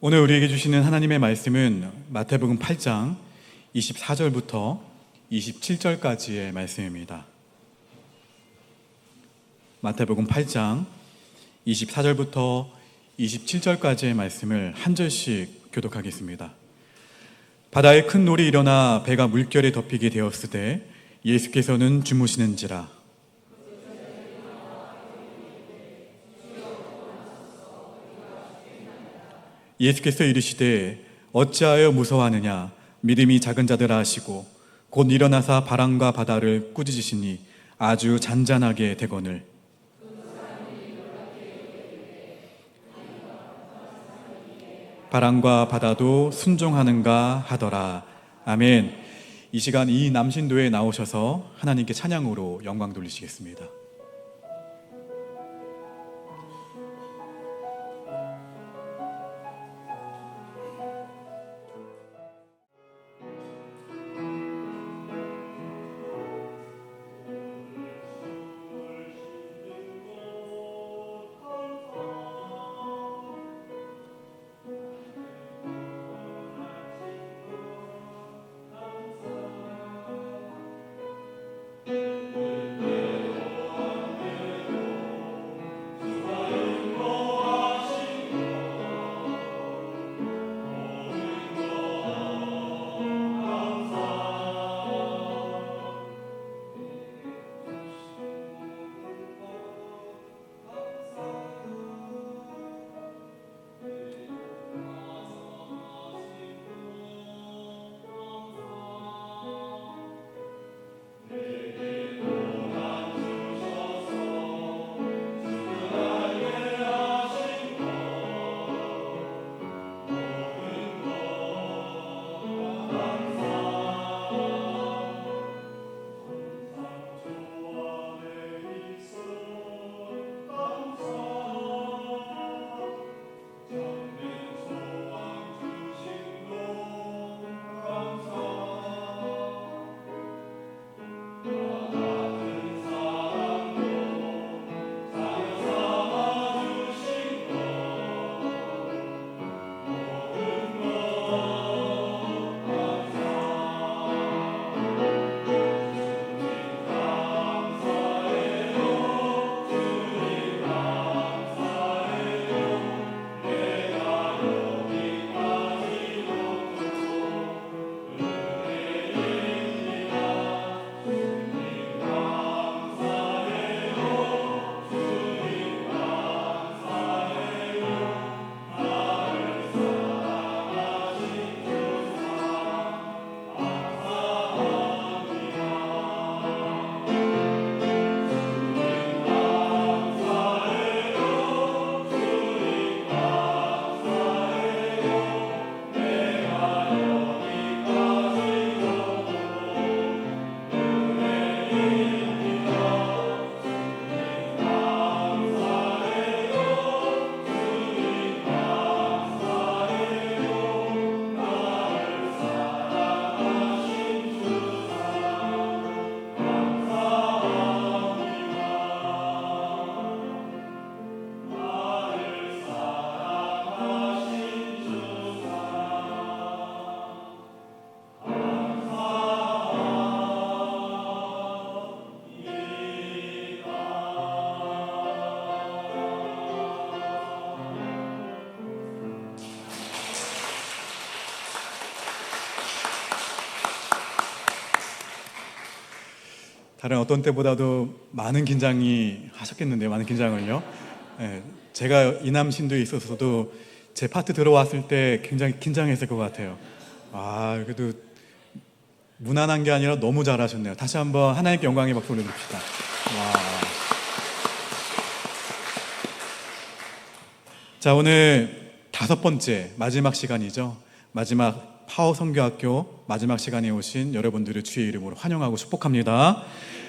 오늘 우리에게 주시는 하나님의 말씀은 마태복음 8장 24절부터 27절까지의 말씀입니다. 마태복음 8장 24절부터 27절까지의 말씀을 한 절씩 교독하겠습니다. 바다에 큰 놀이 일어나 배가 물결에 덮이게 되었으되 예수께서는 주무시는지라. 예수께서 이르시되 어찌하여 무서워하느냐, 믿음이 작은 자들아 하시고 곧 일어나사 바람과 바다를 꾸짖으시니 아주 잔잔하게 되거늘. 바람과 바다도 순종하는가 하더라. 아멘. 이 시간 이 남신도에 나오셔서 하나님께 찬양으로 영광 돌리시겠습니다. 다른 어떤 때보다도 많은 긴장이 하셨겠는데요. 많은 긴장을요. 제가 이남신도에 있어서도 제 파트 들어왔을 때 굉장히 긴장했을 것 같아요. 그래도 무난한 게 아니라 너무 잘하셨네요. 다시 한번 하나님께 영광의 박수 올려드립시다. 자, 오늘 5번째 마지막 시간이죠. 마지막 파워 선교학교 마지막 시간에 오신 여러분들을 주의 이름으로 환영하고 축복합니다.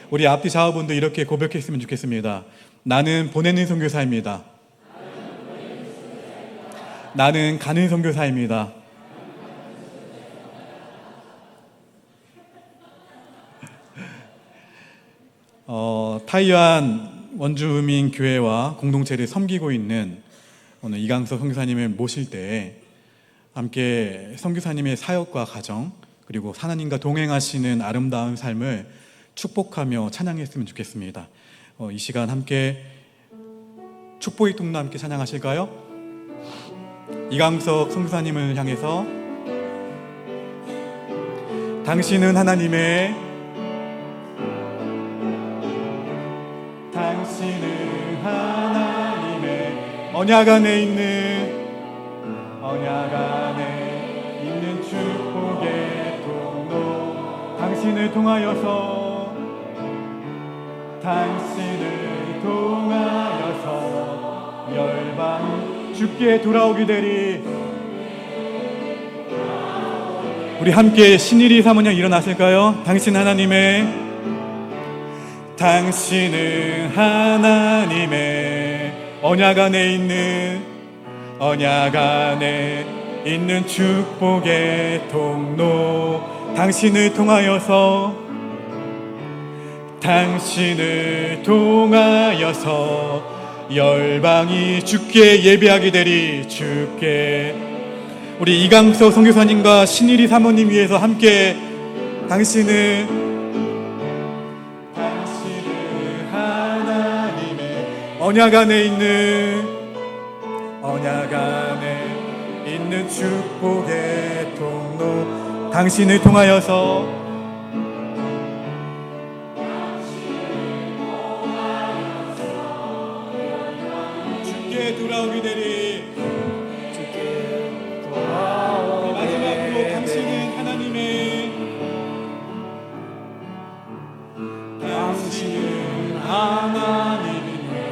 우리 앞뒤 좌우분도 이렇게 고백했으면 좋겠습니다. 나는 보내는 선교사입니다. 나는 가는 선교사입니다. 타이완 원주민 교회와 공동체를 섬기고 있는 오늘 이강석 선교사님을 모실 때 함께 선교사님의 사역과 가정 그리고 하나님과 동행하시는 아름다운 삶을 축복하며 찬양했으면 좋겠습니다. 이 시간 함께 축복의 통로 함께 찬양하실까요? 이강석 선교사님을 향해서 당신은 하나님의 언약 안에 있는 축복의 통로 당신을 통하여서 열방 주께 돌아오게 되리. 우리 함께 신일이 사모님 일어나실까요? 당신은 하나님의 언약 안에 있는 축복의 통로 당신을 통하여서 열방이 주께 예배하게 되리. 주께 우리 이강석 선교사님과 신일이 사모님 위해서 함께 당신은 하나님의 언약 안에 있는 축복의 통로 당신을 통하여서 주께 돌아오게 되리. 마지막으로 당신은 하나님의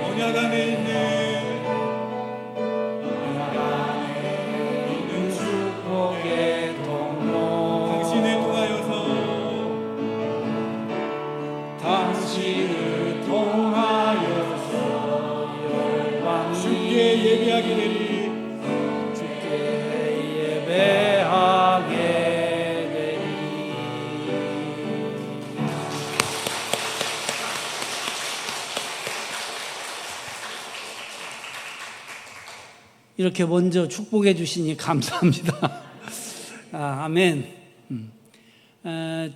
언약 안에 있는 축복의 통로 당신을 통하여서 주께 예배하게 되리. 이렇게 먼저 축복해 주시니 감사합니다. 아멘.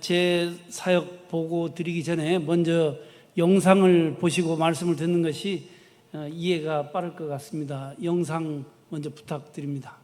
제 사역 보고 드리기 전에 먼저 영상을 보시고 말씀을 듣는 것이 이해가 빠를 것 같습니다. 영상 먼저 부탁드립니다.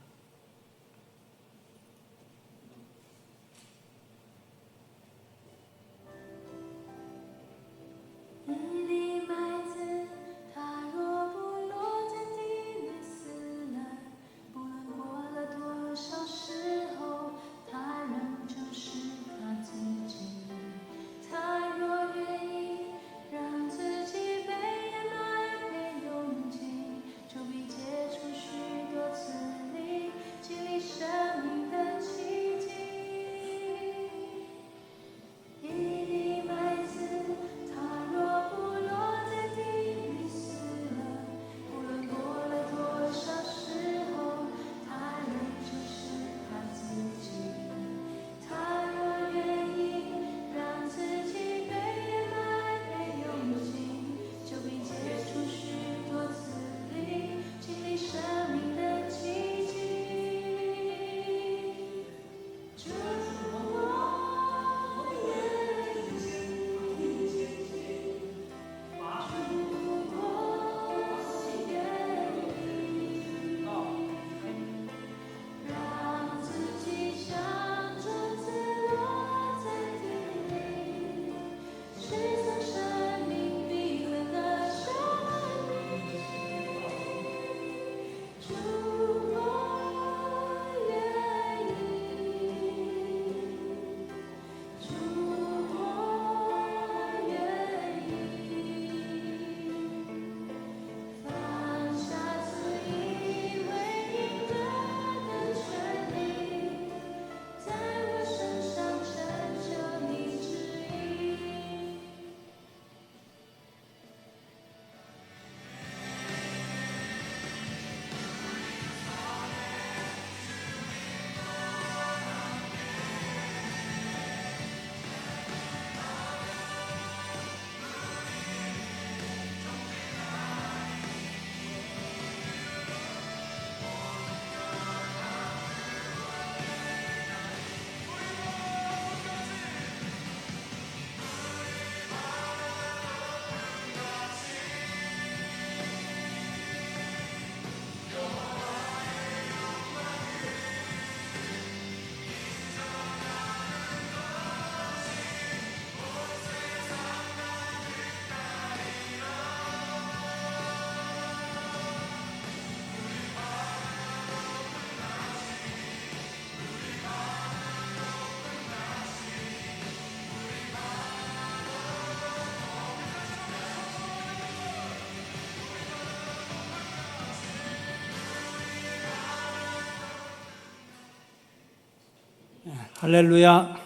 할렐루야.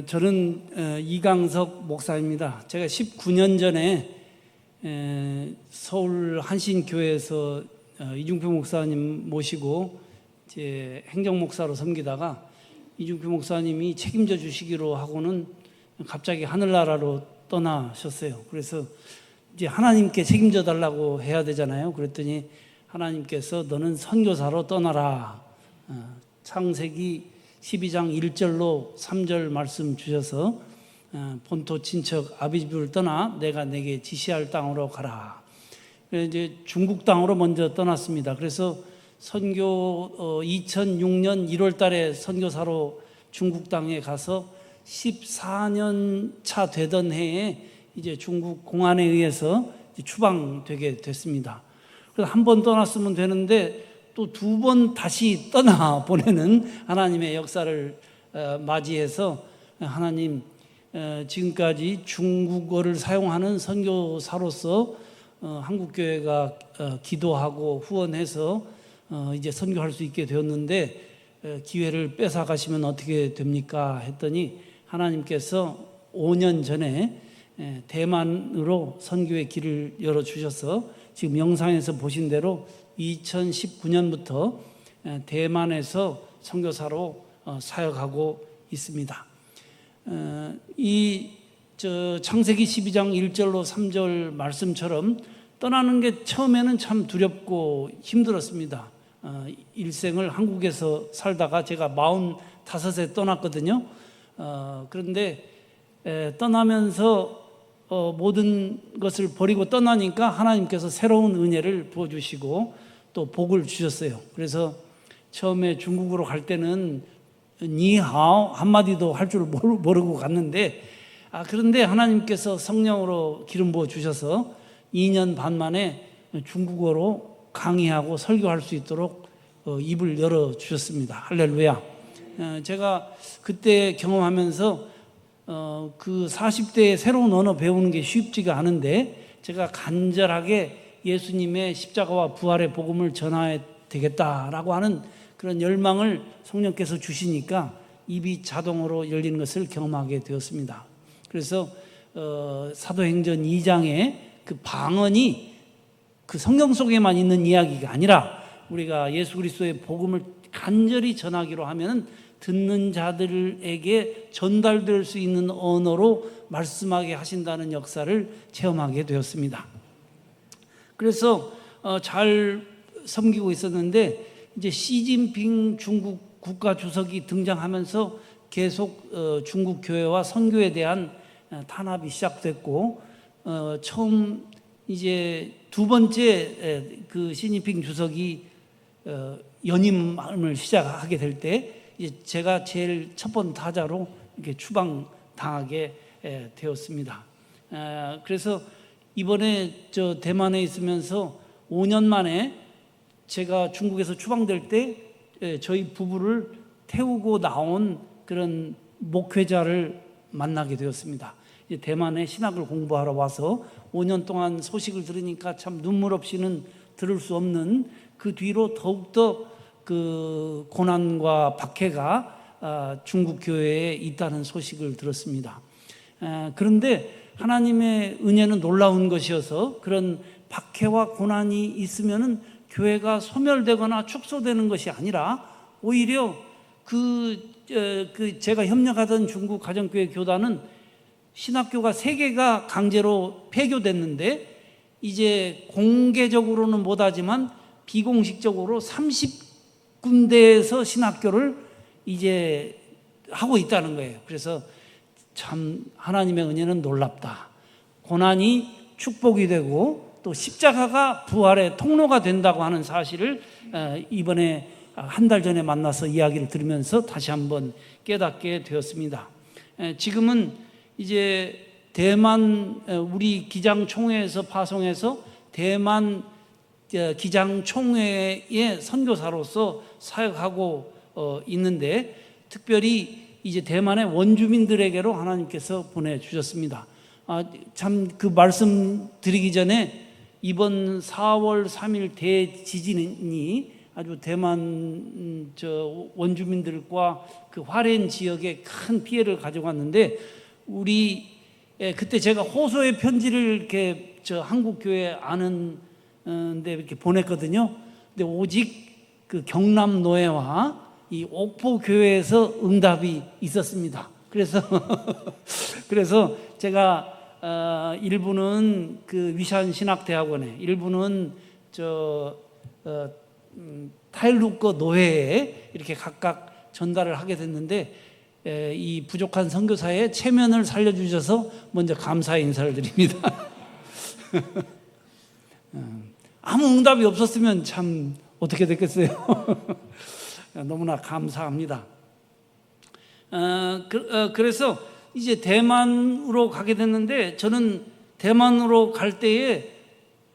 저는 이강석 목사입니다. 제가 19년 전에 서울 한신교회에서 이중표 목사님 모시고 이제 행정 목사로 섬기다가 이중표 목사님이 책임져 주시기로 하고는 갑자기 하늘나라로 떠나셨어요. 그래서 이제 하나님께 책임져 달라고 해야 되잖아요. 그랬더니 하나님께서 너는 선교사로 떠나라. 창세기 12장 1절로 3절 말씀 주셔서 본토 친척 아비집을 떠나 내가 내게 지시할 땅으로 가라. 그래서 이제 중국 땅으로 먼저 떠났습니다. 그래서 선교 2006년 1월 달에 선교사로 중국 땅에 가서 14년 차 되던 해에 이제 중국 공안에 의해서 추방되게 됐습니다. 그래서 한 번 떠났으면 되는데 또 두 번 다시 떠나 보내는 하나님의 역사를 맞이해서 하나님 지금까지 중국어를 사용하는 선교사로서 한국교회가 기도하고 후원해서 이제 선교할 수 있게 되었는데 기회를 뺏어가시면 어떻게 됩니까? 했더니 하나님께서 5년 전에 대만으로 선교의 길을 열어주셔서 지금 영상에서 보신 대로 2019년부터 대만에서 선교사로 사역하고 있습니다. 이 창세기 12장 1절로 3절 말씀처럼 떠나는 게 처음에는 참 두렵고 힘들었습니다. 일생을 한국에서 살다가 제가 45에 떠났거든요. 그런데 떠나면서 모든 것을 버리고 떠나니까 하나님께서 새로운 은혜를 부어주시고 또 복을 주셨어요. 그래서 처음에 중국으로 갈 때는 니하오 한마디도 할 줄 모르고 갔는데 그런데 하나님께서 성령으로 기름 부어 주셔서 2년 반 만에 중국어로 강의하고 설교할 수 있도록 입을 열어 주셨습니다. 할렐루야. 제가 그때 경험하면서 그 40대에 새로운 언어 배우는 게 쉽지가 않은데 제가 간절하게 예수님의 십자가와 부활의 복음을 전해야 되겠다라고 하는 그런 열망을 성령께서 주시니까 입이 자동으로 열리는 것을 경험하게 되었습니다. 그래서 사도행전 2장의 그 방언이 그 성경 속에만 있는 이야기가 아니라 우리가 예수 그리스도의 복음을 간절히 전하기로 하면 듣는 자들에게 전달될 수 있는 언어로 말씀하게 하신다는 역사를 체험하게 되었습니다. 그래서 잘 섬기고 있었는데 이제 시진핑 중국 국가 주석이 등장하면서 계속 중국 교회와 선교에 대한 탄압이 시작됐고 처음 이제 두 번째 그 시진핑 주석이 연임을 시작하게 될 때 제가 제일 첫 번 타자로 이렇게 추방당하게 되었습니다. 그래서 이번에 저 대만에 있으면서 5년 만에 제가 중국에서 추방될 때 저희 부부를 태우고 나온 그런 목회자를 만나게 되었습니다. 대만에 신학을 공부하러 와서 5년 동안 소식을 들으니까 참 눈물 없이는 들을 수 없는 그 뒤로 더욱더 그 고난과 박해가 중국 교회에 있다는 소식을 들었습니다. 그런데 하나님의 은혜는 놀라운 것이어서 그런 박해와 고난이 있으면은 교회가 소멸되거나 축소되는 것이 아니라 오히려 제가 협력하던 중국 가정교회 교단은 신학교가 3개가 강제로 폐교됐는데 이제 공개적으로는 못하지만 비공식적으로 30군데에서 신학교를 이제 하고 있다는 거예요. 그래서 참 하나님의 은혜는 놀랍다. 고난이 축복이 되고 또 십자가가 부활의 통로가 된다고 하는 사실을 이번에 한 달 전에 만나서 이야기를 들으면서 다시 한번 깨닫게 되었습니다. 지금은 이제 대만 우리 기장총회에서 파송해서 대만 기장총회의 선교사로서 사역하고 있는데 특별히 이제 대만의 원주민들에게로 하나님께서 보내주셨습니다. 참 그 말씀 드리기 전에 이번 4월 3일 대지진이 아주 대만 저 원주민들과 그 화롄 지역에 큰 피해를 가져갔는데 우리 그때 제가 호소의 편지를 이렇게 저 한국 교회 아는 데 이렇게 보냈거든요. 근데 오직 그 경남 노예와 이 옥포 교회에서 응답이 있었습니다. 그래서 그래서 제가 일부는 그 위산 신학대학원에, 일부는 타일루커 노회에 이렇게 각각 전달을 하게 됐는데 이 부족한 선교사의 체면을 살려주셔서 먼저 감사의 인사를 드립니다. 아무 응답이 없었으면 참 어떻게 됐겠어요? 너무나 감사합니다. 그래서 이제 대만으로 가게 됐는데 저는 대만으로 갈 때에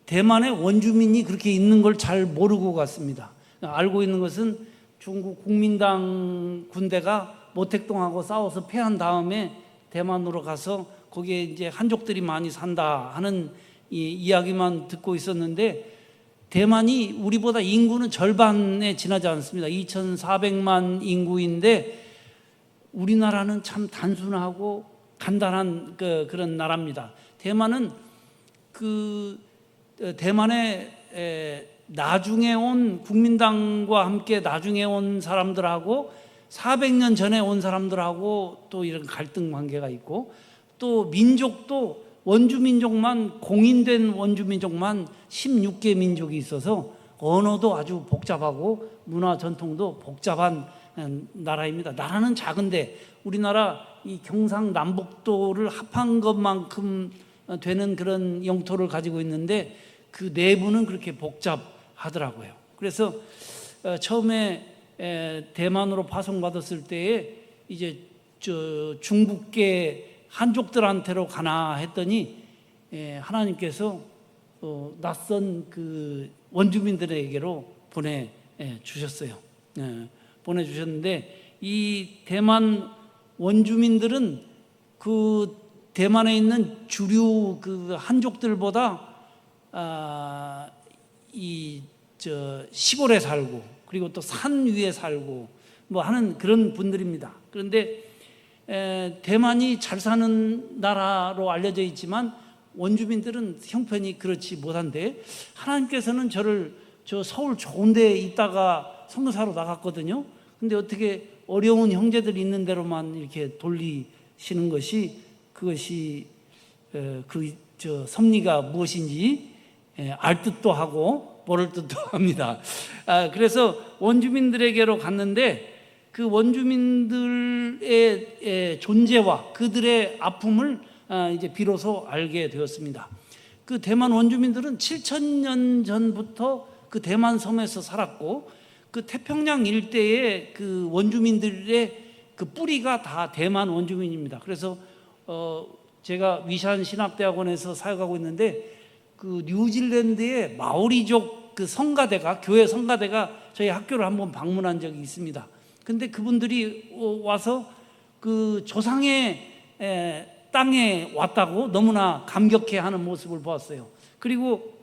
대만의 원주민이 그렇게 있는 걸 잘 모르고 갔습니다. 알고 있는 것은 중국 국민당 군대가 모택동하고 싸워서 패한 다음에 대만으로 가서 거기에 이제 한족들이 많이 산다 하는 이야기만 듣고 있었는데 대만이 우리보다 인구는 절반에 지나지 않습니다. 2,400만 인구인데 우리나라는 참 단순하고 간단한 그런 나라입니다. 대만은 대만에 나중에 온 국민당과 함께 나중에 온 사람들하고 400년 전에 온 사람들하고 또 이런 갈등 관계가 있고 또 민족도 원주민족만 공인된 원주민족만 16개 민족이 있어서 언어도 아주 복잡하고 문화 전통도 복잡한 나라입니다. 나라는 작은데 우리나라 이 경상남북도를 합한 것만큼 되는 그런 영토를 가지고 있는데 그 내부는 그렇게 복잡하더라고요. 그래서 처음에 대만으로 파송받았을 때에 이제 중국계 한족들한테로 가나 했더니 하나님께서 낯선 그 원주민들에게로 보내주셨어요. 보내주셨는데 이 대만 원주민들은 그 대만에 있는 주류 그 한족들보다 시골에 살고 그리고 또 산 위에 살고 뭐 하는 그런 분들입니다. 그런데 대만이 잘 사는 나라로 알려져 있지만 원주민들은 형편이 그렇지 못한데 하나님께서는 저를 서울 좋은 데에 있다가 선교사로 나갔거든요. 근데 어떻게 어려운 형제들 있는 데로만 이렇게 돌리시는 것이 그것이 섭리가 무엇인지 알 듯도 하고 모를 듯도 합니다. 그래서 원주민들에게로 갔는데 그 원주민들의 존재와 그들의 아픔을 이제 비로소 알게 되었습니다. 그 대만 원주민들은 7,000년 전부터 그 대만 섬에서 살았고 그 태평양 일대의 그 원주민들의 그 뿌리가 다 대만 원주민입니다. 그래서 제가 위산 신학대학원에서 사역하고 있는데 그 뉴질랜드의 마오리족 그 성가대가 교회 성가대가 저희 학교를 한번 방문한 적이 있습니다. 근데 그분들이 와서 그 조상의 땅에 왔다고 너무나 감격해하는 모습을 보았어요. 그리고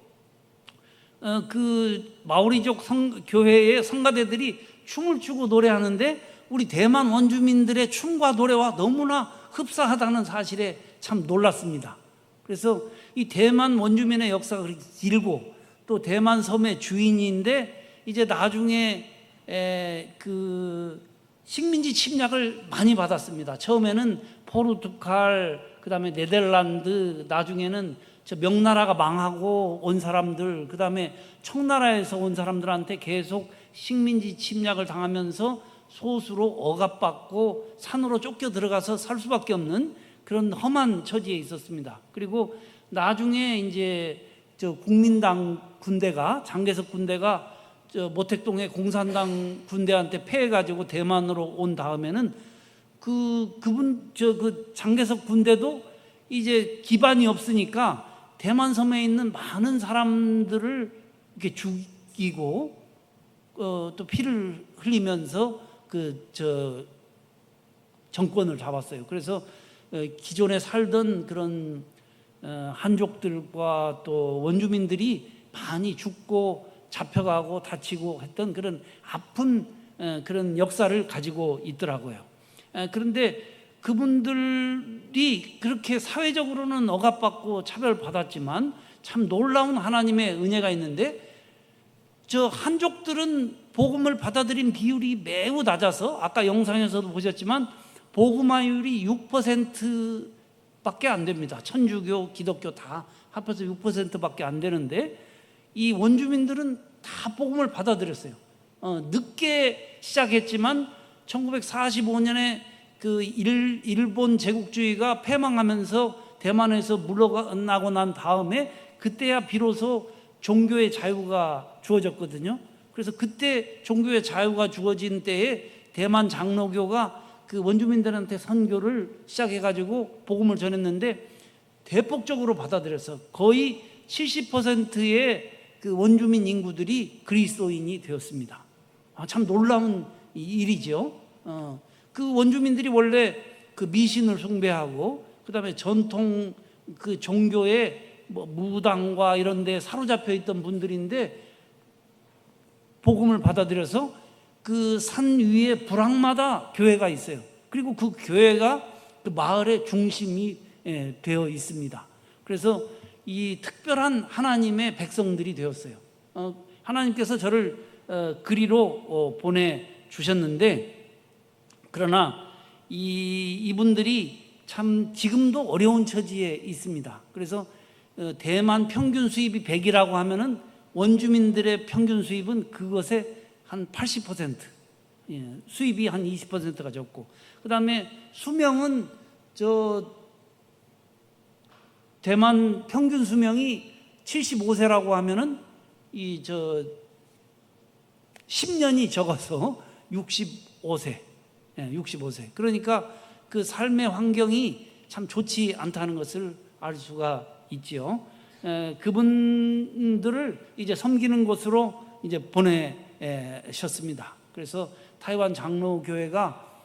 그 마오리족 교회의 성가대들이 춤을 추고 노래하는데 우리 대만 원주민들의 춤과 노래와 너무나 흡사하다는 사실에 참 놀랐습니다. 그래서 이 대만 원주민의 역사가 그렇게 길고 또 대만 섬의 주인인데 이제 나중에 그 식민지 침략을 많이 받았습니다. 처음에는 포르투갈, 그 다음에 네덜란드, 나중에는 명나라가 망하고 온 사람들, 그 다음에 청나라에서 온 사람들한테 계속 식민지 침략을 당하면서 소수로 억압받고 산으로 쫓겨 들어가서 살 수밖에 없는 그런 험한 처지에 있었습니다. 그리고 나중에 이제 국민당 군대가 장개석 군대가 모택동의 공산당 군대한테 패해가지고 대만으로 온 다음에는 그 장개석 군대도 이제 기반이 없으니까 대만 섬에 있는 많은 사람들을 이렇게 죽이고 또 피를 흘리면서 정권을 잡았어요. 그래서 기존에 살던 그런 한족들과 또 원주민들이 많이 죽고 잡혀가고 다치고 했던 그런 아픈 그런 역사를 가지고 있더라고요. 그런데 그분들이 그렇게 사회적으로는 억압받고 차별받았지만 참 놀라운 하나님의 은혜가 있는데, 저 한족들은 복음을 받아들인 비율이 매우 낮아서 아까 영상에서도 보셨지만 복음화율이 6%밖에 안 됩니다. 천주교, 기독교 다 합해서 6%밖에 안 되는데, 이 원주민들은 다 복음을 받아들였어요. 늦게 시작했지만 1945년에 그 일본 제국주의가 패망하면서 대만에서 물러나고 난 다음에 그때야 비로소 종교의 자유가 주어졌거든요. 그래서 그때 종교의 자유가 주어진 때에 대만 장로교가 그 원주민들한테 선교를 시작해가지고 복음을 전했는데 대폭적으로 받아들여서 거의 70%의 그 원주민 인구들이 그리스도인이 되었습니다. 참 놀라운 일이죠. 그 원주민들이 원래 그 미신을 숭배하고 그다음에 전통 그 종교의 뭐 무당과 이런 데 사로잡혀 있던 분들인데 복음을 받아들여서 그 산 위에 부락마다 교회가 있어요. 그리고 그 교회가 그 마을의 중심이 되어 있습니다. 그래서 이 특별한 하나님의 백성들이 되었어요. 하나님께서 저를 그리로 보내주셨는데, 그러나 이분들이 참 지금도 어려운 처지에 있습니다. 그래서 대만 평균 수입이 100이라고 하면은 원주민들의 평균 수입은 그것의 한 80%, 수입이 한 20%가 적고, 그 다음에 수명은 대만 평균 수명이 75세라고 하면은 10년이 적어서 65세. 그러니까 그 삶의 환경이 참 좋지 않다는 것을 알 수가 있지요. 그분들을 이제 섬기는 곳으로 이제 보내셨습니다. 그래서 타이완 장로교회가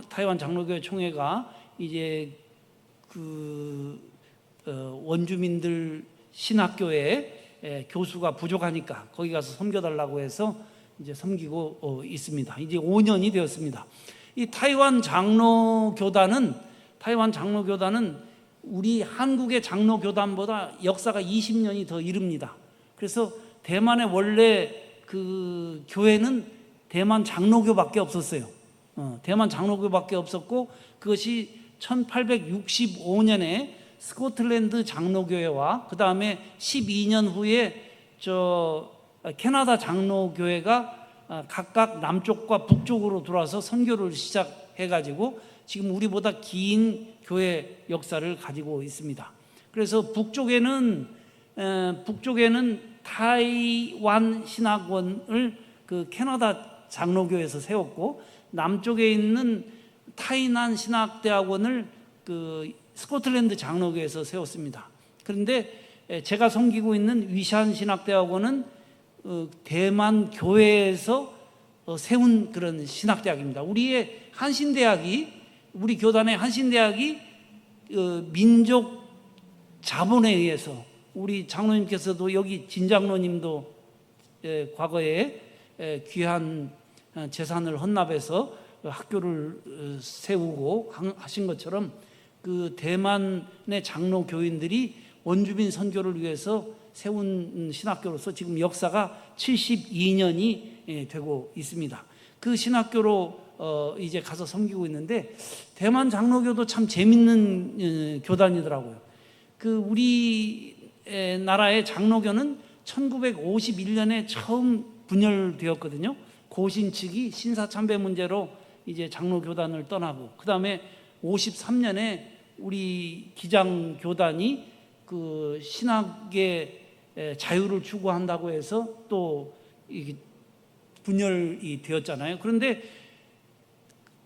타이완 장로교회 총회가 이제 그 원주민들 신학교에 교수가 부족하니까 거기 가서 섬겨달라고 해서 이제 섬기고 있습니다. 이제 5년이 되었습니다. 이 타이완 장로교단은 우리 한국의 장로교단보다 역사가 20년이 더 이릅니다. 그래서 대만의 원래 그 교회는 대만 장로교밖에 없었어요. 대만 장로교밖에 없었고, 그것이 1865년에 스코틀랜드 장로교회와 그 다음에 12년 후에 캐나다 장로교회가 각각 남쪽과 북쪽으로 들어와서 선교를 시작해가지고 지금 우리보다 긴 교회 역사를 가지고 있습니다. 그래서 북쪽에는 타이완 신학원을 그 캐나다 장로교에서 세웠고, 남쪽에 있는 타이난 신학대학원을 그 스코틀랜드 장로교에서 세웠습니다. 그런데 제가 섬기고 있는 위샨 신학대학원은 대만 교회에서 세운 그런 신학대학입니다. 우리 교단의 한신대학이 민족 자본에 의해서, 우리 장로님께서도 여기 진장로님도 과거에 귀한 재산을 헌납해서 학교를 세우고 하신 것처럼 그 대만의 장로 교인들이 원주민 선교를 위해서 세운 신학교로서 지금 역사가 72년이 되고 있습니다. 그 신학교로 이제 가서 섬기고 있는데, 대만 장로교도 참 재밌는 교단이더라고요. 그 우리 나라의 장로교는 1951년에 처음 분열되었거든요. 고신 측이 신사참배 문제로 이제 장로교단을 떠나고, 그 다음에 53년에 우리 기장교단이 그 신학의 자유를 추구한다고 해서 또 분열이 되었잖아요. 그런데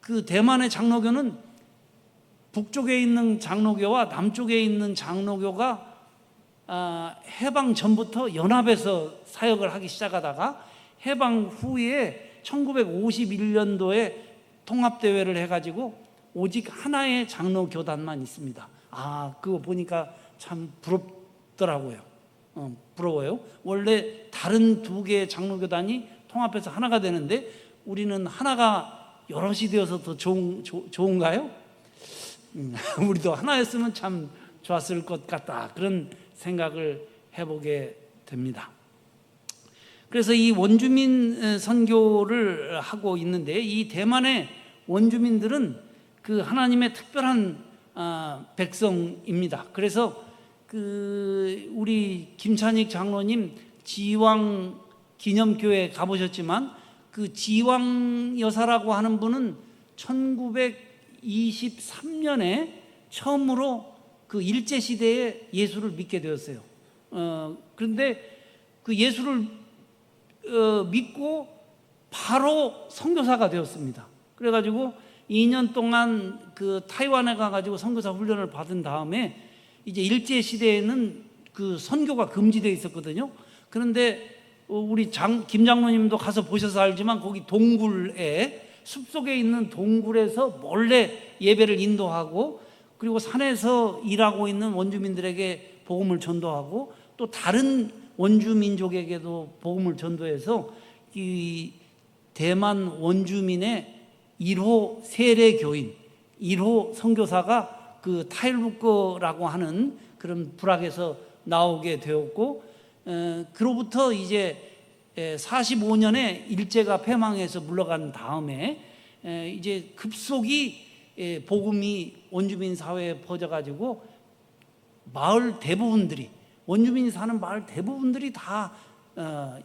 그 대만의 장로교는 북쪽에 있는 장로교와 남쪽에 있는 장로교가 해방 전부터 연합해서 사역을 하기 시작하다가 해방 후에 1951년도에 통합대회를 해가지고 오직 하나의 장로교단만 있습니다. 그거 보니까 참 부럽더라고요. 부러워요. 원래 다른 두 개의 장로교단이 통합해서 하나가 되는데 우리는 하나가 여럿이 되어서 더 좋은가요? 우리도 하나였으면 참 좋았을 것 같다, 그런 생각을 해보게 됩니다. 그래서 이 원주민 선교를 하고 있는데, 이 대만의 원주민들은 그 하나님의 특별한 백성입니다. 그래서 그 우리 김찬익 장로님 지왕 기념교회 가보셨지만, 그 지왕 여사라고 하는 분은 1923년에 처음으로 그 일제 시대에 예수를 믿게 되었어요. 그런데 그 예수를 믿고 바로 선교사가 되었습니다. 그래가지고 2년 동안 그 타이완에 가가지고 선교사 훈련을 받은 다음에, 이제 일제 시대에는 그 선교가 금지되어 있었거든요. 그런데 우리 김 장로님도 가서 보셔서 알지만, 거기 동굴에, 숲속에 있는 동굴에서 몰래 예배를 인도하고, 그리고 산에서 일하고 있는 원주민들에게 복음을 전도하고, 또 다른 원주민족에게도 복음을 전도해서 이 대만 원주민의 1호 세례교인, 1호 선교사가 그 타일루커라고 하는 그런 부락에서 나오게 되었고, 그로부터 이제 45년에 일제가 패망해서 물러간 다음에 이제 급속히 복음이 원주민 사회에 퍼져가지고 마을 대부분들이, 원주민이 사는 마을 대부분들이 다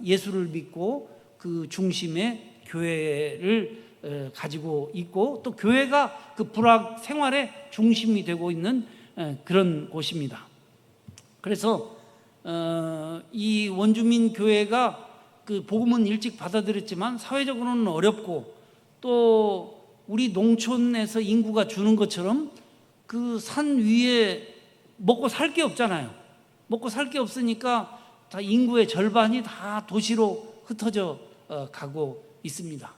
예수를 믿고 그 중심에 교회를 가지고 있고, 또 교회가 그 불학 생활의 중심이 되고 있는 그런 곳입니다. 그래서 이 원주민 교회가 그 복음은 일찍 받아들였지만 사회적으로는 어렵고, 또 우리 농촌에서 인구가 주는 것처럼 그 산 위에 먹고 살 게 없잖아요. 먹고 살 게 없으니까 다 인구의 절반이 다 도시로 흩어져 가고 있습니다.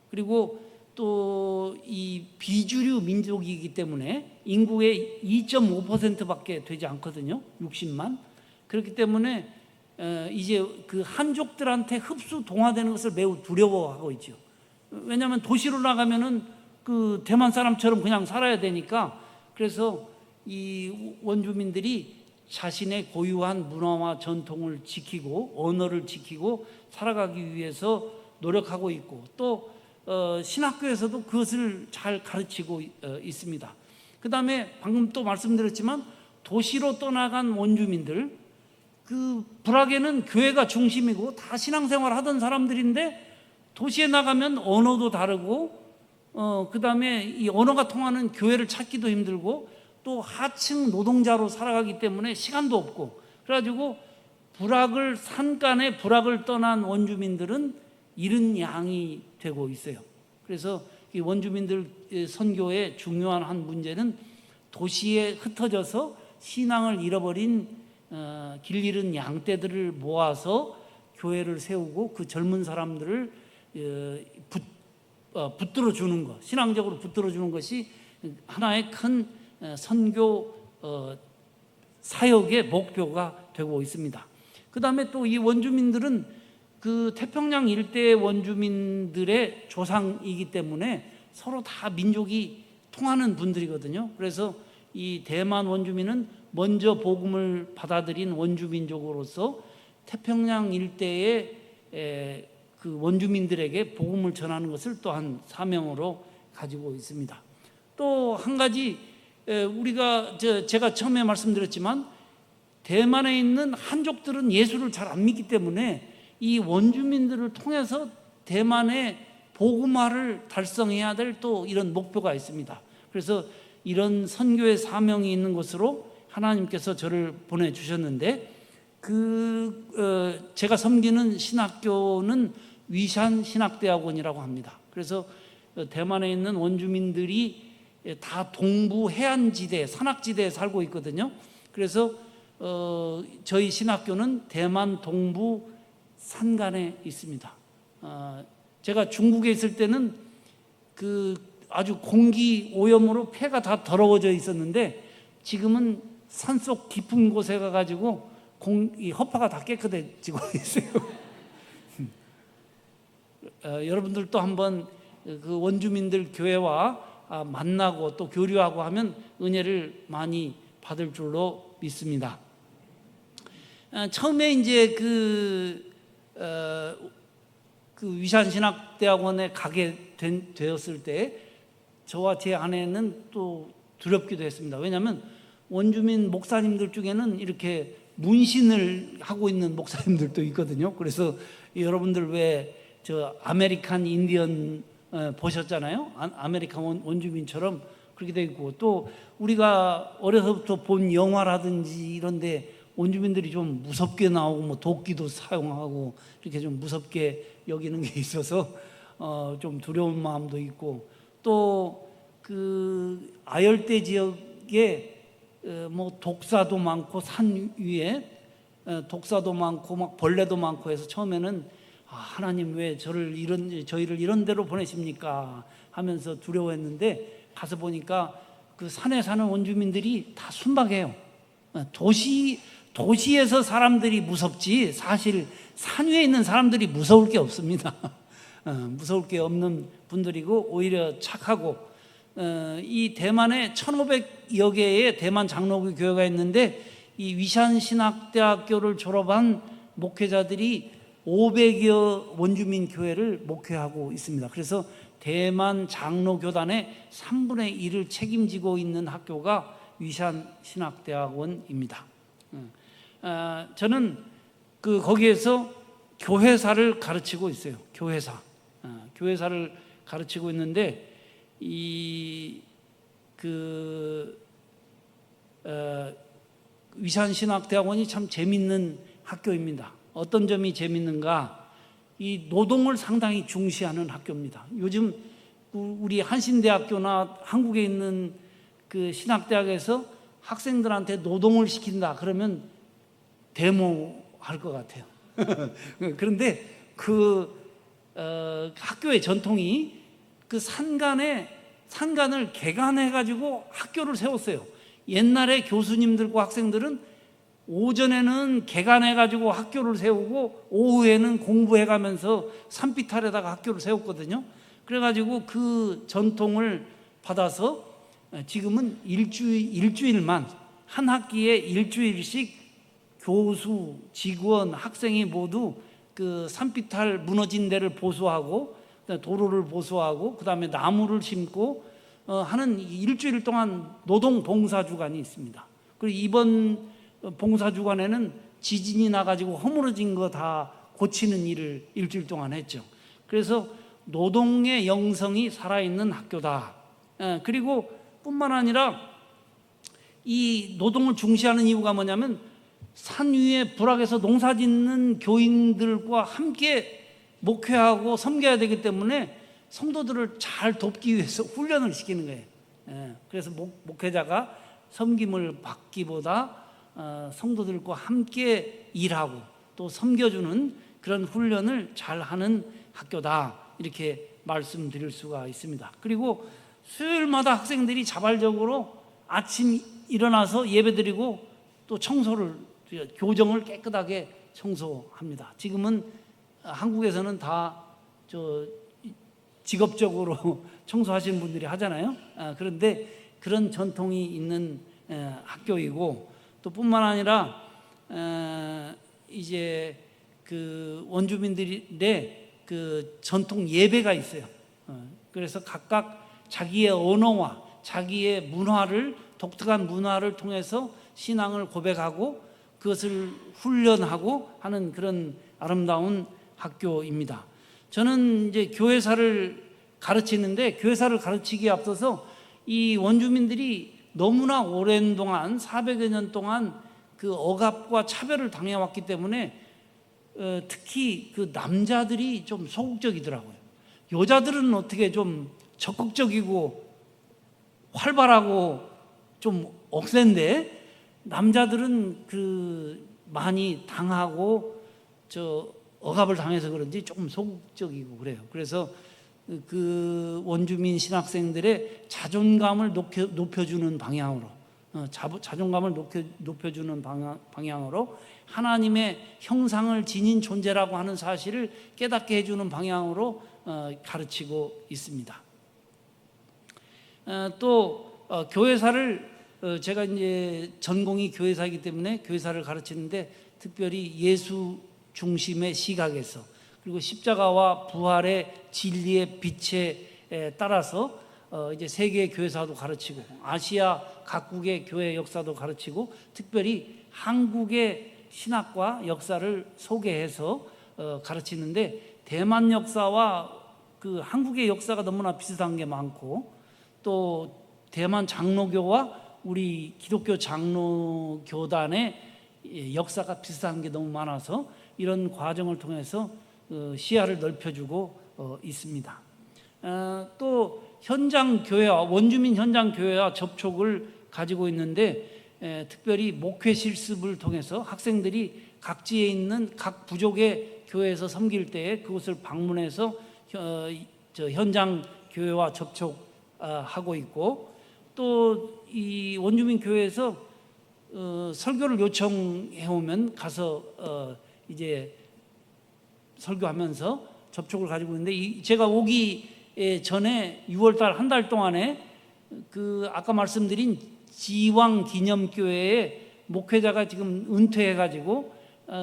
그리고 또 이 비주류 민족이기 때문에 인구의 2.5%밖에 되지 않거든요. 60만. 그렇기 때문에 이제 그 한족들한테 흡수 동화되는 것을 매우 두려워하고 있죠. 왜냐하면 도시로 나가면은 그 대만 사람처럼 그냥 살아야 되니까. 그래서 이 원주민들이 자신의 고유한 문화와 전통을 지키고 언어를 지키고 살아가기 위해서 노력하고 있고, 또 신학교에서도 그것을 잘 가르치고 있습니다. 그 다음에 방금 또 말씀드렸지만, 도시로 떠나간 원주민들, 그 불악에는 교회가 중심이고 다 신앙생활 하던 사람들인데, 도시에 나가면 언어도 다르고, 그 다음에 이 언어가 통하는 교회를 찾기도 힘들고, 또 하층 노동자로 살아가기 때문에 시간도 없고, 그래가지고 불악을, 산간에 불악을 떠난 원주민들은 잃은 양이 되고 있어요. 그래서 이 원주민들 선교의 중요한 한 문제는 도시에 흩어져서 신앙을 잃어버린 길 잃은 양떼들을 모아서 교회를 세우고 그 젊은 사람들을 붙들어 주는 것, 신앙적으로 붙들어 주는 것이 하나의 큰 선교 사역의 목표가 되고 있습니다. 그 다음에 또 이 원주민들은 그 태평양 일대의 원주민들의 조상이기 때문에 서로 다 민족이 통하는 분들이거든요. 그래서 이 대만 원주민은 먼저 복음을 받아들인 원주민족으로서 태평양 일대의 그 원주민들에게 복음을 전하는 것을 또한 사명으로 가지고 있습니다. 또 한 가지, 우리가 제가 처음에 말씀드렸지만, 대만에 있는 한족들은 예수를 잘 안 믿기 때문에 이 원주민들을 통해서 대만의 복음화를 달성해야 될 또 이런 목표가 있습니다. 그래서 이런 선교의 사명이 있는 곳으로 하나님께서 저를 보내주셨는데, 제가 섬기는 신학교는 위샨 신학대학원이라고 합니다. 그래서 대만에 있는 원주민들이 다 동부 해안지대, 산악지대에 살고 있거든요. 그래서 저희 신학교는 대만 동부 산간에 있습니다. 제가 중국에 있을 때는 그 아주 공기 오염으로 폐가 다 더러워져 있었는데, 지금은 산속 깊은 곳에 가가지고 이 허파가 다 깨끗해지고 있어요. 여러분들도 한번 그 원주민들 교회와 만나고 또 교류하고 하면 은혜를 많이 받을 줄로 믿습니다. 처음에 이제 그 위산신학대학원에 가게 되었을 때 저와 제 아내는 또 두렵기도 했습니다. 왜냐하면 원주민 목사님들 중에는 이렇게 문신을 하고 있는 목사님들도 있거든요. 그래서 여러분들 왜 저 아메리칸 인디언 보셨잖아요. 아메리칸 원주민처럼 그렇게 돼 있고, 또 우리가 어려서부터 본 영화라든지 이런데 원주민들이 좀 무섭게 나오고 뭐 도끼도 사용하고 이렇게 좀 무섭게 여기는 게 있어서 좀 두려운 마음도 있고, 또 그 아열대 지역에 뭐 독사도 많고 산 위에 독사도 많고 막 벌레도 많고 해서 처음에는 하나님 왜 저희를 이런 데로 보내십니까 하면서 두려워했는데, 가서 보니까 그 산에 사는 원주민들이 다 순박해요. 도시에서 사람들이 무섭지 사실 산 위에 있는 사람들이 무서울 게 없습니다. 무서울 게 없는 분들이고 오히려 착하고, 이 대만에 1,500여 개의 대만 장로교 교회가 있는데 이 위산신학대학교를 졸업한 목회자들이 500여 원주민 교회를 목회하고 있습니다. 그래서 대만 장로교단의 3분의 1을 책임지고 있는 학교가 위산신학대학원입니다. 저는 거기에서 교회사를 가르치고 있어요. 교회사를 가르치고 있는데 위산신학대학원이 참 재밌는 학교입니다. 어떤 점이 재밌는가? 이 노동을 상당히 중시하는 학교입니다. 요즘 우리 한신대학교나 한국에 있는 그 신학대학에서 학생들한테 노동을 시킨다 그러면 데모할 것 같아요. 그런데 학교의 전통이 그 산간을 개간해 가지고 학교를 세웠어요. 옛날에 교수님들과 학생들은 오전에는 개간해 가지고 학교를 세우고 오후에는 공부해 가면서 산비탈에다가 학교를 세웠거든요. 그래 가지고 그 전통을 받아서 지금은 일주일만 한 학기에 일주일씩 교수, 직원, 학생이 모두 그 산비탈 무너진 데를 보수하고 도로를 보수하고 그다음에 나무를 심고 하는 일주일 동안 노동 봉사 주간이 있습니다. 그리고 이번 봉사 주간에는 지진이 나가지고 허물어진 거 다 고치는 일을 일주일 동안 했죠. 그래서 노동의 영성이 살아있는 학교다. 그리고 뿐만 아니라 이 노동을 중시하는 이유가 뭐냐면 산 위에 부락에서 농사 짓는 교인들과 함께 목회하고 섬겨야 되기 때문에 성도들을 잘 돕기 위해서 훈련을 시키는 거예요. 그래서 목회자가 섬김을 받기보다 성도들과 함께 일하고 또 섬겨주는 그런 훈련을 잘하는 학교다, 이렇게 말씀드릴 수가 있습니다. 그리고 수요일마다 학생들이 자발적으로 아침 일어나서 예배드리고 또 교정을 깨끗하게 청소합니다. 지금은 한국에서는 다 직업적으로 청소하시는 분들이 하잖아요. 그런데 그런 전통이 있는 학교이고, 또 뿐만 아니라 이제 그 원주민들의 그 전통 예배가 있어요. 그래서 각각 자기의 언어와 자기의 독특한 문화를 통해서 신앙을 고백하고 그것을 훈련하고 하는 그런 아름다운 학교입니다. 저는 이제 교회사를 가르치는데, 교회사를 가르치기에 앞서서 이 원주민들이 너무나 오랜 동안 400여 년 동안 그 억압과 차별을 당해왔기 때문에 특히 그 남자들이 좀 소극적이더라고요. 여자들은 어떻게 좀 적극적이고 활발하고 좀 억센데, 남자들은 많이 당하고 억압을 당해서 그런지 조금 소극적이고 그래요. 그래서 그 원주민 신학생들의 자존감을 높여주는 방향으로 자존감을 높여주는 방향으로 하나님의 형상을 지닌 존재라고 하는 사실을 깨닫게 해주는 방향으로 가르치고 있습니다. 또 교회사를 제가 이제 전공이 교회사이기 때문에 교회사를 가르치는데 특별히 예수 중심의 시각에서 그리고 십자가와 부활의 진리의 빛에 따라서 이제 세계 교회사도 가르치고 아시아 각국의 교회 역사도 가르치고 특별히 한국의 신학과 역사를 소개해서 가르치는데 대만 역사와 그 한국의 역사가 너무나 비슷한 게 많고 또 대만 장로교와 우리 기독교 장로교단의 역사가 비슷한 게 너무 많아서 이런 과정을 통해서 시야를 넓혀주고 있습니다. 또 현장 교회와 원주민 현장 교회와 접촉을 가지고 있는데 특별히 목회 실습을 통해서 학생들이 각지에 있는 각 부족의 교회에서 섬길 때에 그곳을 방문해서 현장 교회와 접촉하고 있고 또 이 원주민 교회에서 설교를 요청해 오면 가서 이제 설교하면서 접촉을 가지고 있는데 제가 오기 전에 6월달 한 달 동안에 그 아까 말씀드린 지왕 기념교회의 목회자가 지금 은퇴해가지고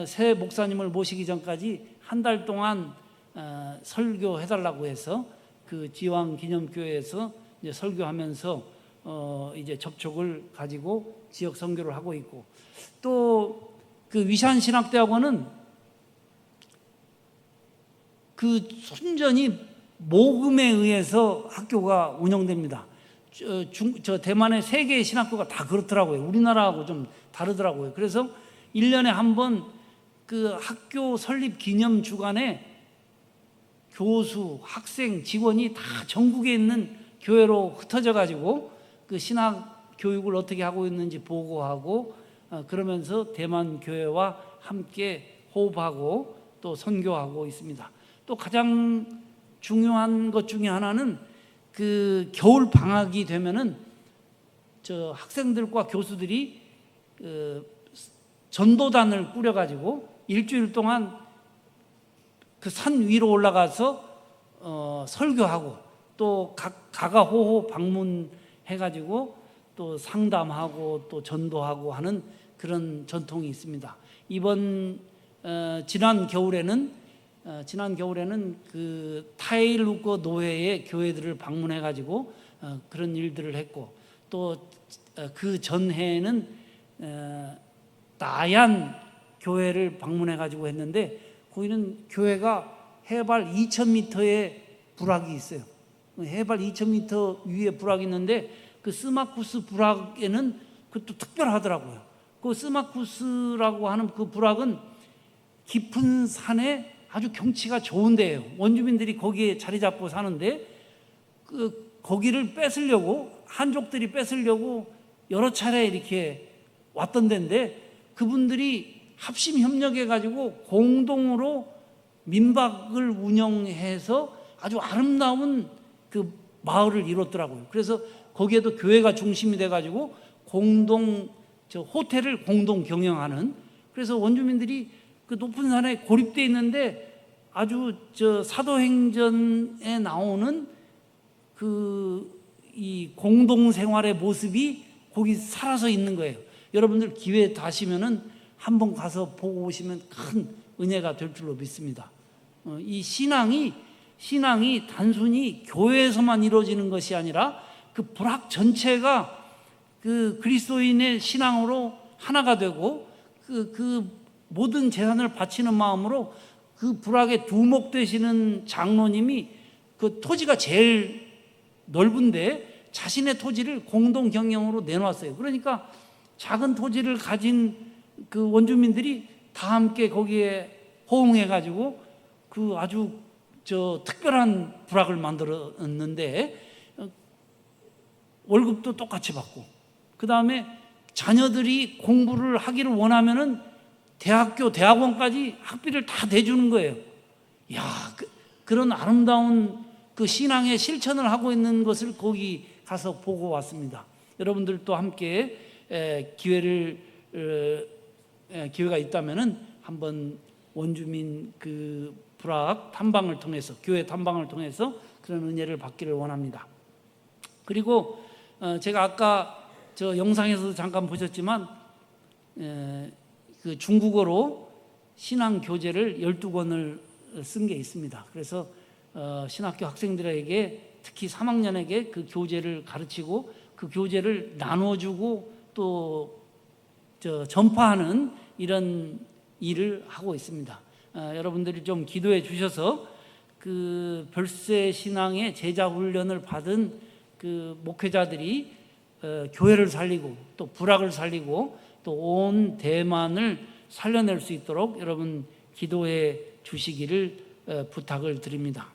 새 목사님을 모시기 전까지 한 달 동안 설교해달라고 해서 그 지왕 기념교회에서 이제 설교하면서 이제 접촉을 가지고 지역 선교를 하고 있고 또 그 위산신학대학원은 그 순전히 모금에 의해서 학교가 운영됩니다. 저 대만의 세 개의 신학교가 다 그렇더라고요. 우리나라하고 좀 다르더라고요. 그래서 1년에 한 번 그 학교 설립 기념 주간에 교수, 학생, 직원이 다 전국에 있는 교회로 흩어져 가지고 그 신학 교육을 어떻게 하고 있는지 보고하고 그러면서 대만 교회와 함께 호흡하고 또 선교하고 있습니다. 또 가장 중요한 것 중에 하나는 그 겨울 방학이 되면은 저 학생들과 교수들이 전도단을 꾸려가지고 일주일 동안 그 산 위로 올라가서 설교하고 또 가가호호 방문해가지고 또 상담하고 또 전도하고 하는 그런 전통이 있습니다. 지난 겨울에는 그 타일루거 노회의 교회들을 방문해가지고 그런 일들을 했고 또 그 전해에는 나얀 교회를 방문해가지고 했는데 거기는 교회가 해발 2,000m의 불악이 있어요. 해발 2,000m 위에 불악이 있는데 그 스마쿠스 불악에는 그것도 특별하더라고요. 그 스마쿠스라고 하는 그 불악은 깊은 산에 아주 경치가 좋은 데예요. 원주민들이 거기에 자리 잡고 사는데 거기를 뺏으려고 한족들이 뺏으려고 여러 차례 이렇게 왔던 데인데 그분들이 합심 협력해 가지고 공동으로 민박을 운영해서 아주 아름다운 그 마을을 이뤘더라고요. 그래서 거기에도 교회가 중심이 돼 가지고 호텔을 공동 경영하는 그래서 원주민들이 그 높은 산에 고립되어 있는데 아주 사도행전에 나오는 이 공동 생활의 모습이 거기 살아서 있는 거예요. 여러분들 기회 되시면은 한번 가서 보고 오시면 큰 은혜가 될 줄로 믿습니다. 이 신앙이 단순히 교회에서만 이루어지는 것이 아니라 그 불악 전체가 그 그리스도인의 신앙으로 하나가 되고 그 모든 재산을 바치는 마음으로 그 불악의 두목 되시는 장로님이 그 토지가 제일 넓은데 자신의 토지를 공동 경영으로 내놨어요. 그러니까 작은 토지를 가진 그 원주민들이 다 함께 거기에 호응해 가지고 그 아주 특별한 불악을 만들었는데 월급도 똑같이 받고 그 다음에 자녀들이 공부를 하기를 원하면은 대학원까지 학비를 다 대주는 거예요. 그런 아름다운 그 신앙의 실천을 하고 있는 것을 거기 가서 보고 왔습니다. 여러분들도 함께 기회가 있다면은 한번 원주민 그 불학 탐방을 통해서, 교회 탐방을 통해서 그런 은혜를 받기를 원합니다. 그리고 제가 아까 저 영상에서도 잠깐 보셨지만 그 중국어로 신앙 교재를 12권을 쓴 게 있습니다. 그래서 신학교 학생들에게, 특히 3학년에게 그 교재를 가르치고 그 교재를 나눠주고 또 전파하는 이런 일을 하고 있습니다. 여러분들이 좀 기도해 주셔서 그 별세 신앙의 제자 훈련을 받은 그 목회자들이 교회를 살리고 또 불학을 살리고 또 온 대만을 살려낼 수 있도록 여러분 기도해 주시기를 부탁을 드립니다.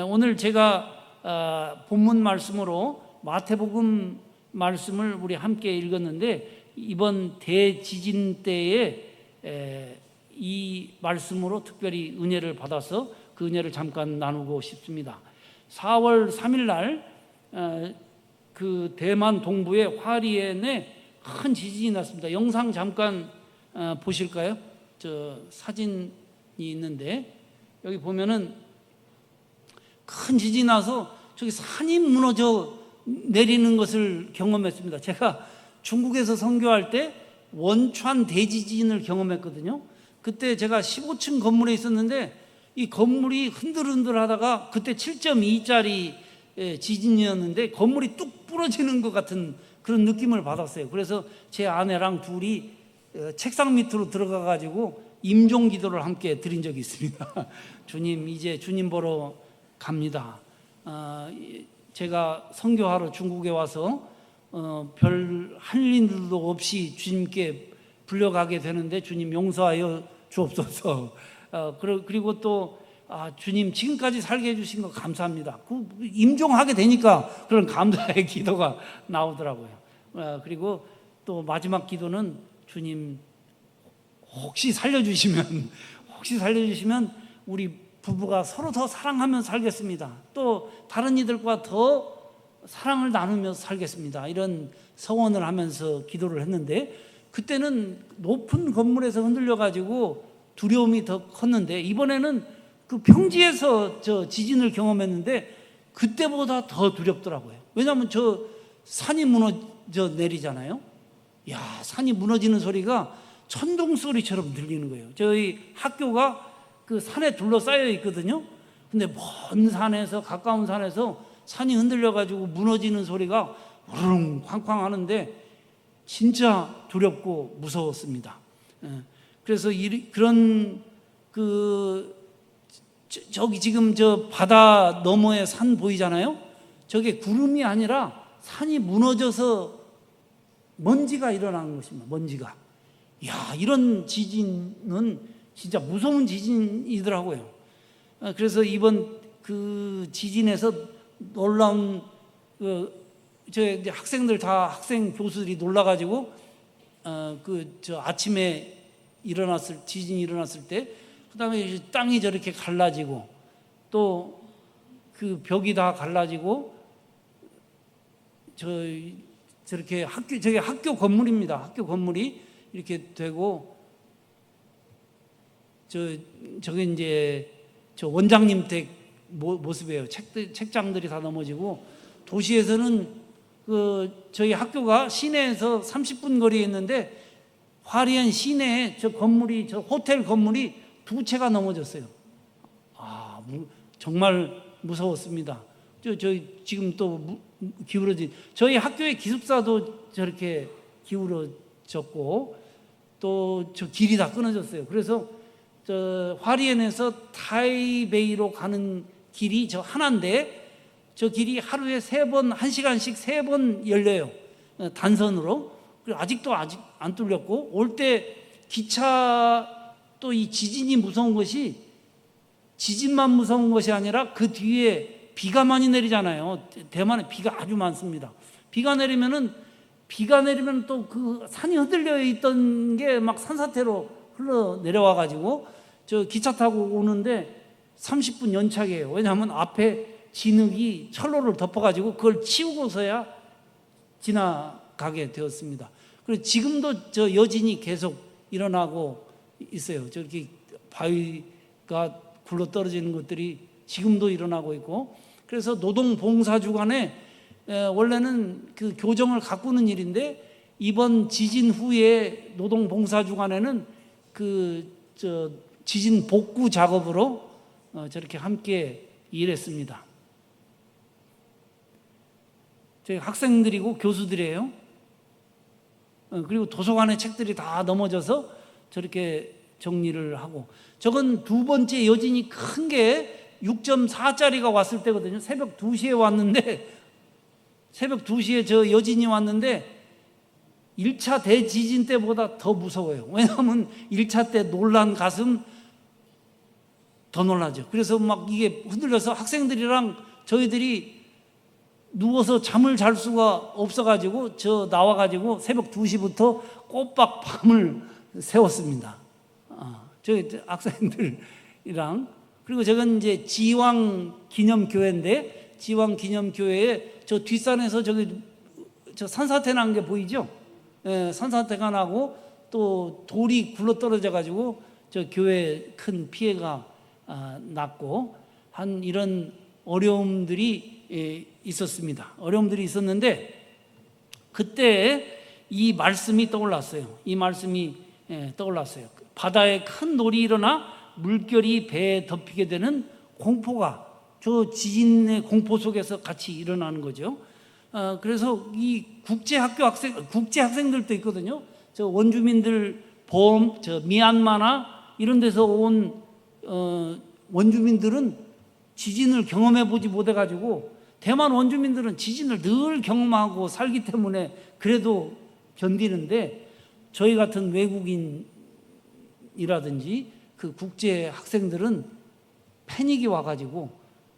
오늘 제가 본문 말씀으로 마태복음 말씀을 우리 함께 읽었는데, 이번 대지진 때에 이 말씀으로 특별히 은혜를 받아서 그 은혜를 잠깐 나누고 싶습니다. 4월 3일 날 그 대만 동부의 화리엔에 큰 지진이 났습니다. 영상 잠깐 보실까요? 저 사진이 있는데 여기 보면은 큰 지진이 나서 저기 산이 무너져 내리는 것을 경험했습니다. 제가 중국에서 선교할 때 원촨 대지진을 경험했거든요. 그때 제가 15층 건물에 있었는데 이 건물이 흔들흔들 하다가, 그때 7.2짜리 지진이었는데 건물이 뚝 부러지는 것 같은 그런 느낌을 받았어요. 그래서 제 아내랑 둘이 책상 밑으로 들어가 가지고 임종 기도를 함께 드린 적이 있습니다. 주님, 이제 주님 보러 갑니다. 제가 선교하러 중국에 와서 별 할 일도 없이 주님께 불려가게 되는데 주님 용서하여 주옵소서. 그리고 또 주님 지금까지 살게 해주신 거 감사합니다. 그 임종하게 되니까 그런 감사의 기도가 나오더라고요. 그리고 또 마지막 기도는 주님 혹시 살려주시면 우리 부부가 서로 더 사랑하며 살겠습니다. 또 다른 이들과 더 사랑을 나누며 살겠습니다. 이런 서원을 하면서 기도를 했는데, 그때는 높은 건물에서 흔들려 가지고 두려움이 더 컸는데, 이번에는 그 평지에서 저 지진을 경험했는데 그때보다 더 두렵더라고요. 왜냐하면 저 산이 무너져 내리잖아요. 야, 산이 무너지는 소리가 천둥 소리처럼 들리는 거예요. 저희 학교가 그 산에 둘러싸여 있거든요. 근데 먼 산에서, 가까운 산에서 산이 흔들려 가지고 무너지는 소리가 우르릉 쾅쾅 하는데 진짜 두렵고 무서웠습니다. 그래서 그런 저기 지금 저 바다 너머에 산 보이잖아요. 저게 구름이 아니라 산이 무너져서 먼지가 일어나는 것입니다. 먼지가. 야, 이런 지진은 진짜 무서운 지진이더라고요. 그래서 이번 그 지진에서 놀라운 저 이제 학생들 다, 학생 교수들이 놀라가지고 저 아침에 지진이 일어났을 때, 그다음에 땅이 저렇게 갈라지고 또 그 벽이 다 갈라지고 저렇게 저게 학교 건물입니다. 학교 건물이 이렇게 되고 저게 이제 저 원장님 댁 모습이에요. 책장들이 다 넘어지고, 도시에서는 저희 학교가 시내에서 30분 거리에 있는데 화리엔 시내에 저 호텔 건물이 2채가 넘어졌어요. 정말 무서웠습니다. 지금 또 기울어진, 저희 학교의 기숙사도 저렇게 기울어졌고 또 저 길이 다 끊어졌어요. 그래서 저 화리엔에서 타이베이로 가는 길이 저 하나인데, 저 길이 하루에 3번, 1시간씩 3번 열려요. 단선으로. 그리고 아직도 안 뚫렸고, 올 때 기차, 또 이 지진이 무서운 것이, 지진만 무서운 것이 아니라 그 뒤에 비가 많이 내리잖아요. 대만에 비가 아주 많습니다. 비가 내리면 또 그 산이 흔들려 있던 게 막 산사태로 흘러 내려와 가지고 저 기차 타고 오는데 30분 연착이에요. 왜냐하면 앞에 진흙이 철로를 덮어 가지고 그걸 치우고서야 지나가게 되었습니다. 그리고 지금도 저 여진이 계속 일어나고 있어요. 저렇게 바위가 굴러 떨어지는 것들이 지금도 일어나고 있고, 그래서 노동봉사주간에 원래는 그 교정을 가꾸는 일인데, 이번 지진 후에 노동봉사주간에는 지진 복구 작업으로 저렇게 함께 일했습니다. 저희 학생들이고 교수들이에요. 그리고 도서관의 책들이 다 넘어져서 저렇게 정리를 하고, 저건 두 번째 여진이 큰 게 6.4짜리가 왔을 때거든요. 새벽 2시에 왔는데, 새벽 2시에 저 여진이 왔는데 1차 대지진 때보다 더 무서워요. 왜냐하면 1차 때 놀란 가슴 더 놀라죠. 그래서 막 이게 흔들려서 학생들이랑 저희들이 누워서 잠을 잘 수가 없어가지고 저 나와가지고 새벽 2시부터 꼬박 밤을 새웠습니다. 저희 학생들이랑. 그리고 저건 이제 지왕 기념교회인데, 지왕 기념교회에 저 뒷산에서 저 산사태 난 게 보이죠? 예, 산사태가 나고 또 돌이 굴러 떨어져 가지고 저 교회에 큰 피해가 났고 한 이런 어려움들이 있었습니다. 어려움들이 있었는데 그때 이 말씀이 떠올랐어요. 이 말씀이 떠올랐어요. 바다에 큰 놀이 일어나 물결이 배에 덮이게 되는 공포가 저 지진의 공포 속에서 같이 일어나는 거죠. 그래서 이 국제 학생들도 있거든요. 저 원주민들 저 미얀마나 이런 데서 온 원주민들은 지진을 경험해 보지 못해 가지고, 대만 원주민들은 지진을 늘 경험하고 살기 때문에 그래도 견디는데, 저희 같은 외국인이라든지 그 국제 학생들은 패닉이 와가지고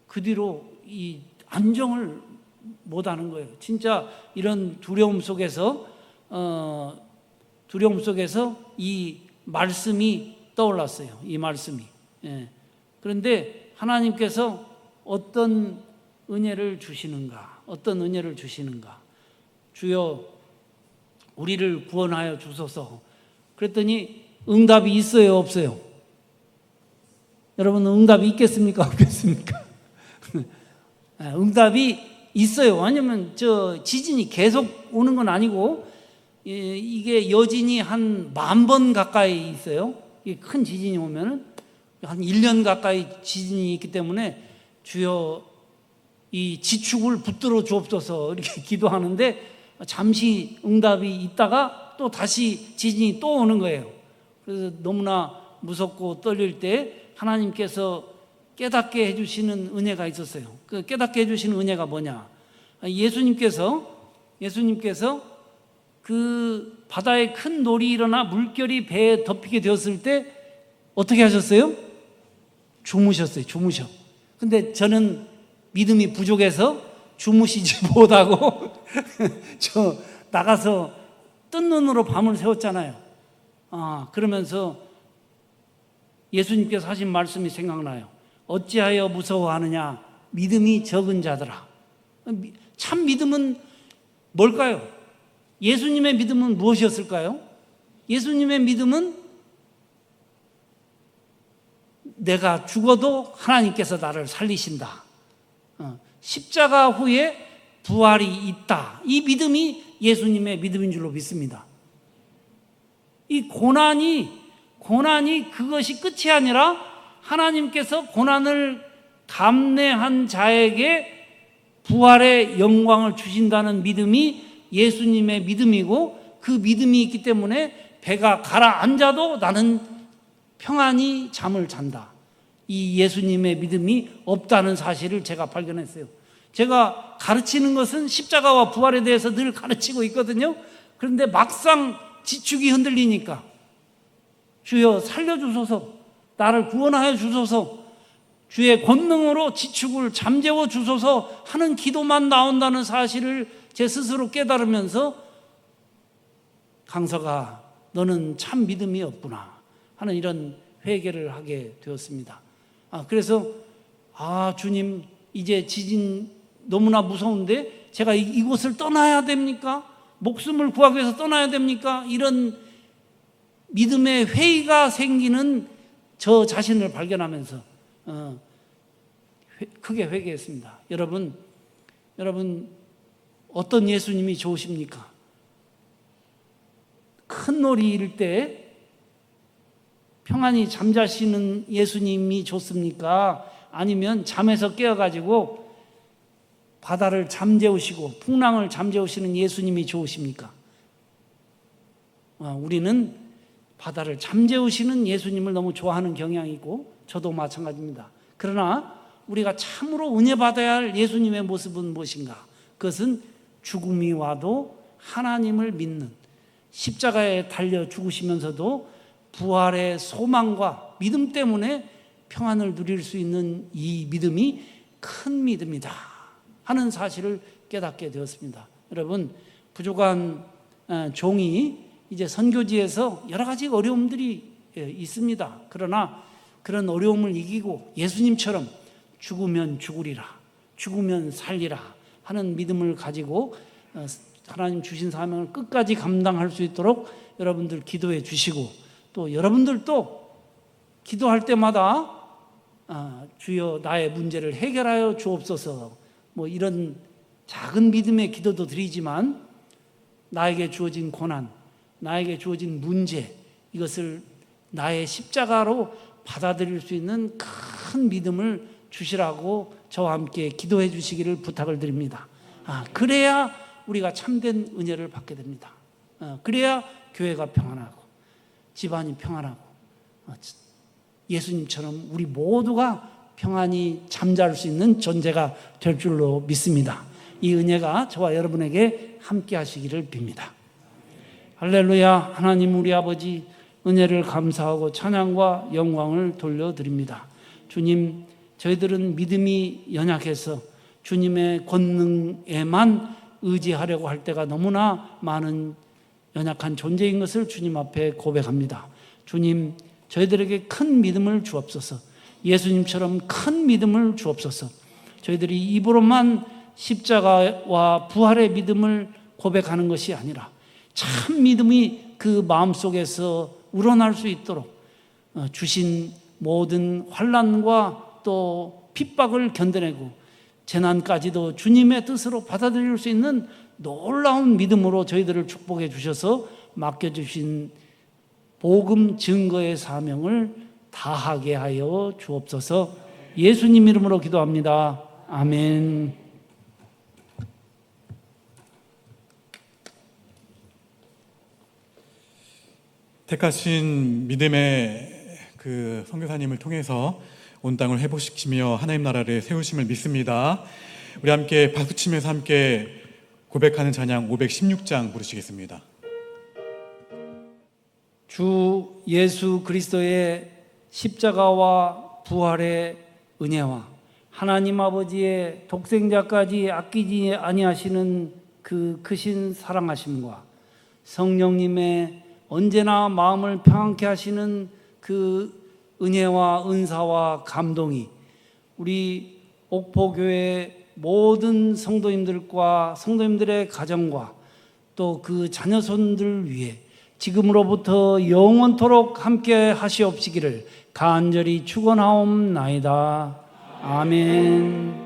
그 뒤로 이 안정을 못하는 거예요. 진짜 이런 두려움 속에서 이 말씀이 떠올랐어요. 이 말씀이. 그런데 하나님께서 어떤 은혜를 주시는가? 어떤 은혜를 주시는가? 주여 우리를 구원하여 주소서. 그랬더니 응답이 있어요, 없어요? 여러분 응답이 있겠습니까, 없겠습니까? 응답이 있어요. 왜냐면 저 지진이 계속 오는 건 아니고 이게 여진이 한 10,000번 가까이 있어요. 이게 큰 지진이 오면은 한 1년 가까이 지진이 있기 때문에 주여 이 지축을 붙들어 주옵소서 이렇게 기도하는데 잠시 응답이 있다가 또 다시 지진이 또 오는 거예요. 그래서 너무나 무섭고 떨릴 때 하나님께서 깨닫게 해주시는 은혜가 있었어요. 그 깨닫게 해주시는 은혜가 뭐냐? 예수님께서 그 바다에 큰 놀이 일어나 물결이 배에 덮이게 되었을 때 어떻게 하셨어요? 주무셨어요. 주무셔. 근데 저는 믿음이 부족해서 주무시지 못하고 저 나가서 뜬 눈으로 밤을 새웠잖아요. 그러면서 예수님께서 하신 말씀이 생각나요. 어찌하여 무서워하느냐? 믿음이 적은 자들아. 참 믿음은 뭘까요? 예수님의 믿음은 무엇이었을까요? 예수님의 믿음은 내가 죽어도 하나님께서 나를 살리신다. 십자가 후에 부활이 있다. 이 믿음이 예수님의 믿음인 줄로 믿습니다. 이 고난이 그것이 끝이 아니라 하나님께서 고난을 감내한 자에게 부활의 영광을 주신다는 믿음이 예수님의 믿음이고, 그 믿음이 있기 때문에 배가 가라앉아도 나는 평안히 잠을 잔다. 이 예수님의 믿음이 없다는 사실을 제가 발견했어요. 제가 가르치는 것은 십자가와 부활에 대해서 늘 가르치고 있거든요. 그런데 막상 지축이 흔들리니까 주여 살려주소서, 나를 구원하여 주소서, 주의 권능으로 지축을 잠재워 주소서 하는 기도만 나온다는 사실을 제 스스로 깨달으면서 강서가 너는 참 믿음이 없구나 하는 이런 회개를 하게 되었습니다. 그래서 주님 이제 지진 너무나 무서운데 제가 이곳을 떠나야 됩니까? 목숨을 구하기 위해서 떠나야 됩니까? 이런 믿음의 회의가 생기는 저 자신을 발견하면서 크게 회개했습니다. 여러분 어떤 예수님이 좋으십니까? 큰 놀이 이룰 때 평안히 잠자시는 예수님이 좋습니까? 아니면 잠에서 깨어가지고 바다를 잠재우시고 풍랑을 잠재우시는 예수님이 좋으십니까? 우리는 바다를 잠재우시는 예수님을 너무 좋아하는 경향이 있고 저도 마찬가지입니다. 그러나 우리가 참으로 은혜 받아야 할 예수님의 모습은 무엇인가? 그것은 죽음이 와도 하나님을 믿는, 십자가에 달려 죽으시면서도 부활의 소망과 믿음 때문에 평안을 누릴 수 있는 이 믿음이 큰 믿음이다 하는 사실을 깨닫게 되었습니다. 여러분, 부족한 종이 이제 선교지에서 여러 가지 어려움들이 있습니다. 그러나 그런 어려움을 이기고 예수님처럼 죽으면 죽으리라, 죽으면 살리라 하는 믿음을 가지고 하나님 주신 사명을 끝까지 감당할 수 있도록 여러분들 기도해 주시고, 또 여러분들도 기도할 때마다 주여 나의 문제를 해결하여 주옵소서, 뭐 이런 작은 믿음의 기도도 드리지만 나에게 주어진 고난, 나에게 주어진 문제, 이것을 나의 십자가로 받아들일 수 있는 큰 믿음을 주시라고 저와 함께 기도해 주시기를 부탁을 드립니다. 그래야 우리가 참된 은혜를 받게 됩니다. 그래야 교회가 평안하고 집안이 평안하고 예수님처럼 우리 모두가 평안히 잠잘 수 있는 존재가 될 줄로 믿습니다. 이 은혜가 저와 여러분에게 함께 하시기를 빕니다. 할렐루야. 하나님 우리 아버지, 은혜를 감사하고 찬양과 영광을 돌려드립니다. 주님, 저희들은 믿음이 연약해서 주님의 권능에만 의지하려고 할 때가 너무나 많은 연약한 존재인 것을 주님 앞에 고백합니다. 주님, 저희들에게 큰 믿음을 주옵소서. 예수님처럼 큰 믿음을 주옵소서. 저희들이 입으로만 십자가와 부활의 믿음을 고백하는 것이 아니라 참 믿음이 그 마음속에서 우러날 수 있도록 주신 모든 환난과 또 핍박을 견뎌내고 재난까지도 주님의 뜻으로 받아들일 수 있는 놀라운 믿음으로 저희들을 축복해 주셔서 맡겨주신 복음 증거의 사명을 다하게 하여 주옵소서. 예수님 이름으로 기도합니다. 아멘. 택하신 믿음의 그 선교사님을 통해서 온 땅을 회복시키며 하나님 나라를 세우심을 믿습니다. 우리 함께 박수치면서 함께 고백하는 찬양 516장 부르시겠습니다. 주 예수 그리스도의 십자가와 부활의 은혜와 하나님 아버지의 독생자까지 아끼지 아니하시는 그 크신 사랑하심과 성령님의 언제나 마음을 평안케 하시는 그 은혜와 은사와 감동이 우리 옥포교회 모든 성도님들과 성도님들의 가정과 또 그 자녀손들 위해 지금으로부터 영원토록 함께 하시옵시기를 간절히 축원하옵나이다. 아멘.